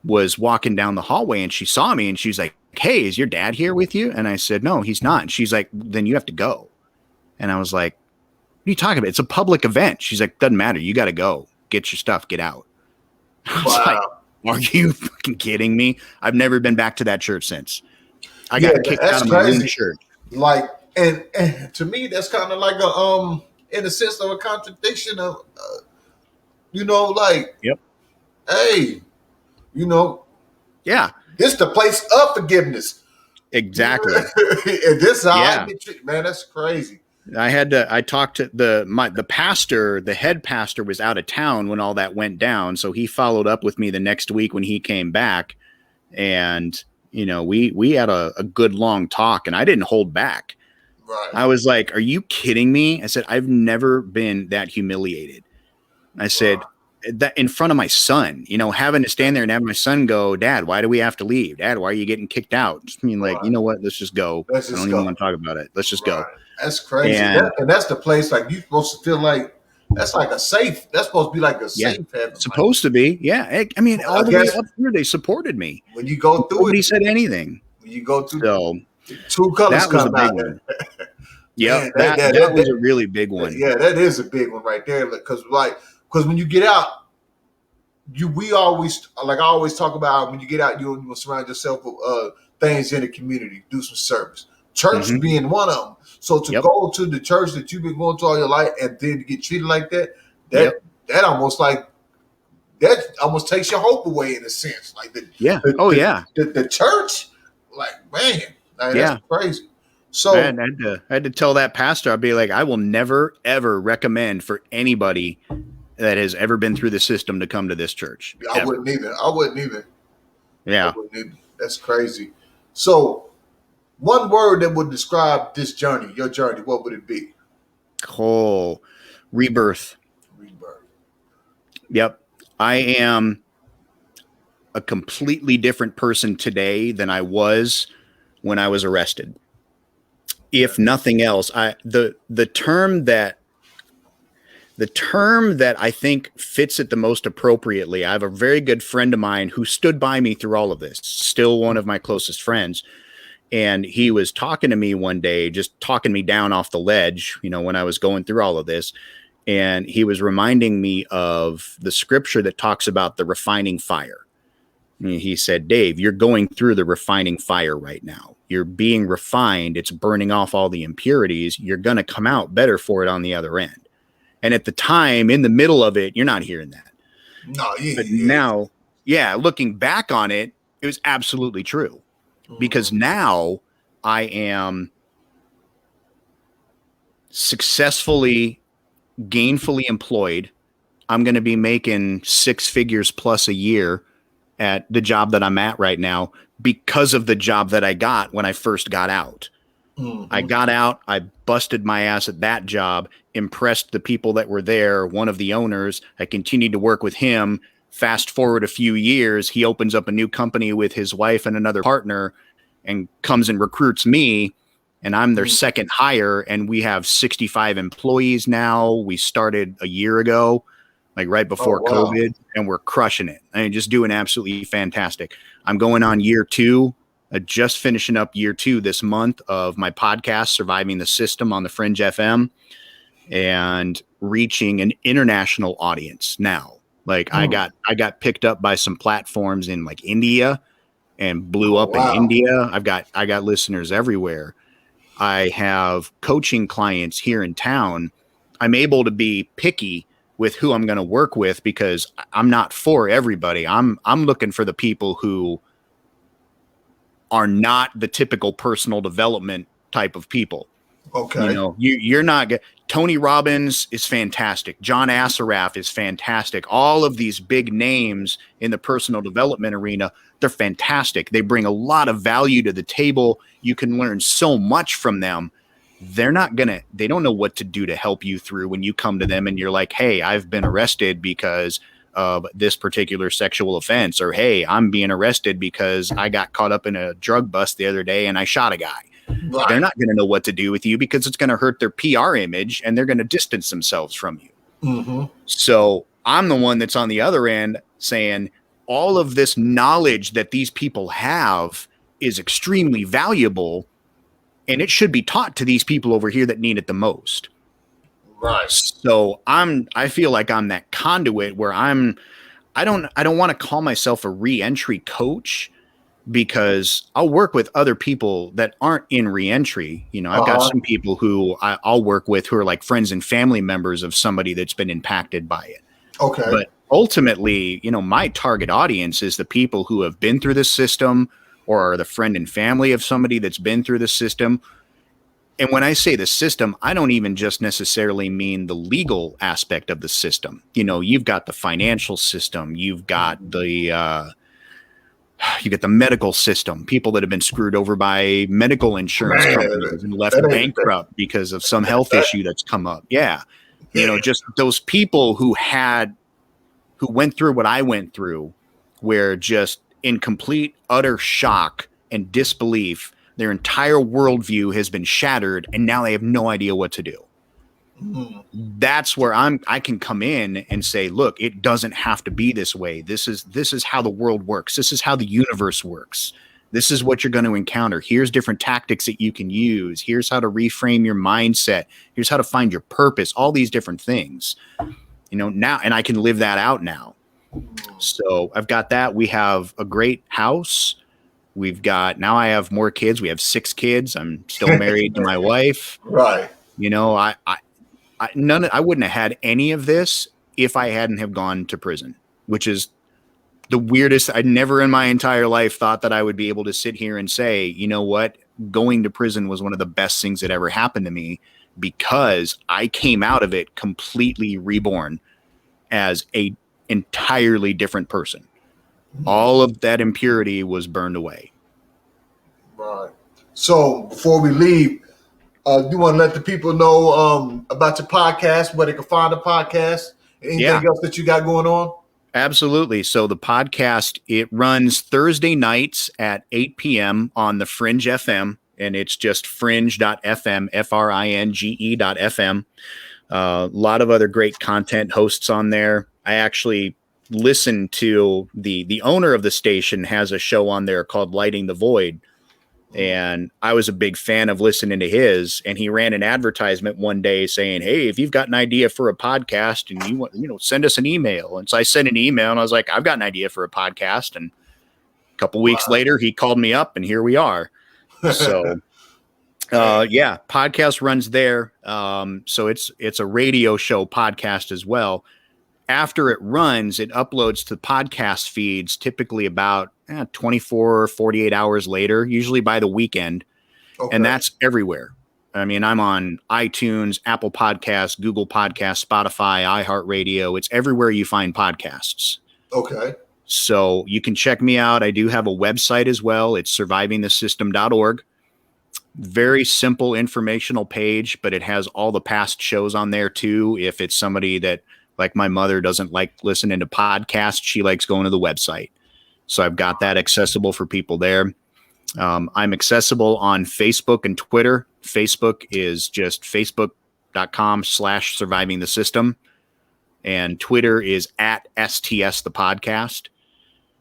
was walking down the hallway and she saw me and she's like, hey, is your dad here with you? And I said, no, he's not. And she's like, then you have to go. And I was like, what are you talking about? It's a public event. She's like, doesn't matter. You got to go. Get your stuff. Get out. I was like, are you fucking kidding me? I've never been back to that church since. I got kicked out of my own church. Like, and to me, that's kind of like in a sense of a contradiction of, like, yep. Hey, yeah, this is the place of forgiveness. Exactly. And this is how I get treated. Man, that's crazy. I talked to the pastor, the head pastor was out of town when all that went down. So he followed up with me the next week when he came back, and we had a good long talk and I didn't hold back. Right. I was like, are you kidding me? I said, I've never been that humiliated. I said, that in front of my son, having to stand there and have my son go, Dad, why do we have to leave? Dad, why are you getting kicked out? I mean, like, you know what? Let's just go. I don't even want to talk about it. Let's just go. That's crazy. And that's the place, like, you're supposed to feel like that's like a safe. That's supposed to be like a safe heaven. Supposed to be. Yeah. I mean, all the way up here, they supported me. When you go through nobody said anything. When you go through true colors, that was a big one. Yeah, that was a really big one. Yeah, that is a big one right there. Because when you get out, I always talk about when you get out, you surround yourself with things in the community, do some service. Church being one of them. So to go to the church that you've been going to all your life and then to get treated like that, that almost like that almost takes your hope away in a sense. Like Yeah. Oh yeah. the church, like man, like, Yeah. that's crazy. So I had to tell that pastor, I'd be like, I will never, ever recommend for anybody that has ever been through the system to come to this church. I Ever. wouldn't either. I wouldn't either. Yeah. That's crazy. So, one word that would describe this journey, your journey, what would it be? Oh, rebirth. Rebirth. Yep. I am a completely different person today than I was when I was arrested. If nothing else, the term that I think fits it the most appropriately. I have a very good friend of mine who stood by me through all of this, still one of my closest friends. And he was talking to me one day, just talking me down off the ledge, when I was going through all of this. And he was reminding me of the scripture that talks about the refining fire. And he said, Dave, you're going through the refining fire right now. You're being refined. It's burning off all the impurities. You're going to come out better for it on the other end. And at the time, in the middle of it, you're not hearing that. No, yeah. But now, looking back on it, it was absolutely true. Because now I am successfully, gainfully employed. I'm going to be making 6 figures plus a year at the job that I'm at right now because of the job that I got when I first got out. I got out, I busted my ass at that job, impressed the people that were there, one of the owners. I continued to work with him. Fast forward a few years, he opens up a new company with his wife and another partner and comes and recruits me, and I'm their second hire, and we have 65 employees now. We started a year ago, like right before COVID, and we're crushing it. I mean, just doing absolutely fantastic. I'm going on year 2. Just finishing up year 2 this month of my podcast, Surviving the System, on the Fringe FM, and reaching an international audience now. Like I got picked up by some platforms in like India and blew up in India. I got listeners everywhere. I have coaching clients here in town. I'm able to be picky with who I'm going to work with because I'm not for everybody. I'm looking for the people who are not the typical personal development type of people. Okay. You're not Tony Robbins is fantastic. John Assaraf is fantastic. All of these big names in the personal development arena, they're fantastic. They bring a lot of value to the table. You can learn so much from them. They don't know what to do to help you through when you come to them and you're like, hey, I've been arrested because of this particular sexual offense, or hey, I'm being arrested because I got caught up in a drug bust the other day and I shot a guy. Right. They're not going to know what to do with you because it's going to hurt their PR image and they're going to distance themselves from you. So I'm the one that's on the other end saying all of this knowledge that these people have is extremely valuable and it should be taught to these people over here that need it the most. Right. So I feel like I'm that conduit where I don't want to call myself a re-entry coach because I'll work with other people that aren't in re-entry. I've got some people who I'll work with who are like friends and family members of somebody that's been impacted by it. Okay. But ultimately, my target audience is the people who have been through the system or are the friend and family of somebody that's been through the system. And when I say the system, I don't even just necessarily mean the legal aspect of the system. You've got the financial system, you've got the medical system, people that have been screwed over by medical insurance companies and left bankrupt because of some health issue that's come up. Yeah. Just those people who went through what I went through, where just in complete, utter shock and disbelief, their entire worldview has been shattered, and now they have no idea what to do. That's where I can come in and say, look, it doesn't have to be this way. This is how the world works. This is how the universe works. This is what you're going to encounter. Here's different tactics that you can use. Here's how to reframe your mindset. Here's how to find your purpose, all these different things, now, and I can live that out now. So I've got that. We have a great house. Now I have more kids. We have 6 kids. I'm still married to my wife. Right. I wouldn't have had any of this if I hadn't have gone to prison. which is the weirdest. I never in my entire life thought that I would be able to sit here and say, you know what, going to prison was one of the best things that ever happened to me, because I came out of it completely reborn as a entirely different person. All of that impurity was burned away. Right. So before we leave, you want to let the people know about your podcast, where they can find the podcast, anything else that you got going on? Absolutely. So the podcast, it runs Thursday nights at 8 p.m. on the Fringe FM, and it's just fringe.fm, fringe.fm. A lot of other great content hosts on there. I actually listen to the owner of the station has a show on there called Lighting the Void. And I was a big fan of listening to his, and he ran an advertisement one day saying, hey, if you've got an idea for a podcast and you want, send us an email. And so I sent an email and I was like, I've got an idea for a podcast. And a couple weeks later, he called me up and here we are. So, podcast runs there. So it's a radio show podcast as well. After it runs, it uploads to podcast feeds typically about 24, 48 hours later, usually by the weekend. Okay. And that's everywhere. I mean, I'm on iTunes, Apple Podcasts, Google Podcasts, Spotify, iHeartRadio. It's everywhere you find podcasts. Okay. So you can check me out. I do have a website as well. It's survivingthesystem.org. Very simple informational page, but it has all the past shows on there too. If it's somebody that, like my mother, doesn't like listening to podcasts, she likes going to the website. So I've got that accessible for people there. I'm accessible on Facebook and Twitter. Facebook is just facebook.com/survivingthesystem. And Twitter is @STS the podcast.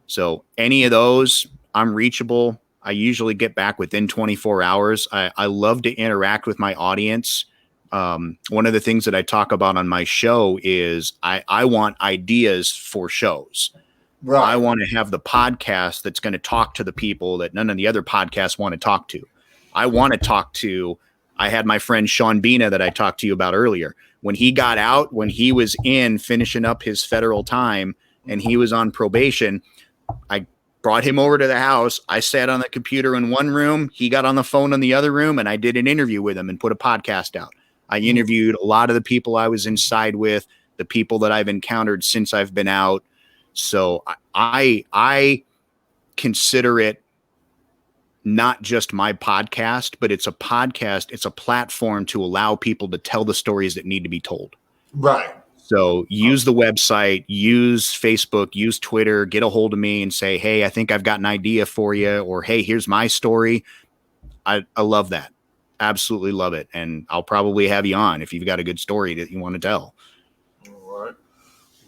So any of those, I'm reachable. I usually get back within 24 hours. I love to interact with my audience. One of the things that I talk about on my show is I want ideas for shows. Right. I want to have the podcast that's going to talk to the people that none of the other podcasts want to talk to. I want to talk to, I had my friend Sean Bina that I talked to you about earlier. When he got out, when he was in finishing up his federal time and he was on probation, I brought him over to the house. I sat on the computer in one room. He got on the phone in the other room, and I did an interview with him and put a podcast out. I interviewed a lot of the people I was inside with, the people that I've encountered since I've been out. So I consider it not just my podcast, but it's a podcast. It's a platform to allow people to tell the stories that need to be told. Right. So use the website, use Facebook, use Twitter, get a hold of me and say, hey, I think I've got an idea for you, or hey, here's my story. I love that. Absolutely love it. And I'll probably have you on if you've got a good story that you want to tell. All right.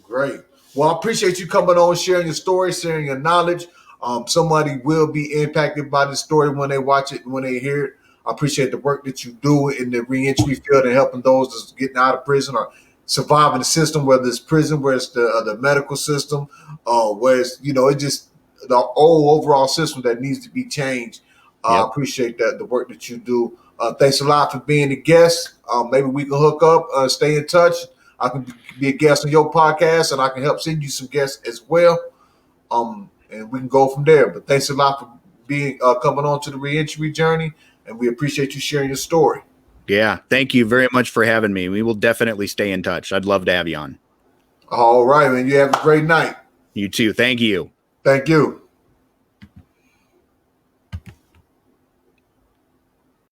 Great. Well, I appreciate you coming on, sharing your story, sharing your knowledge. Somebody will be impacted by the story when they watch it, when they hear it. I appreciate the work that you do in the reentry field and helping those that's getting out of prison or surviving the system, whether it's prison, whether it's the medical system, where it's, it's just the whole overall system that needs to be changed. I appreciate that, the work that you do. Thanks a lot for being a guest. Maybe we can hook up, stay in touch. I can be a guest on your podcast, and I can help send you some guests as well. And we can go from there. But thanks a lot for being coming on to the reentry journey, and we appreciate you sharing your story. Yeah, thank you very much for having me. We will definitely stay in touch. I'd love to have you on. All right, man. You have a great night. You too. Thank you. Thank you.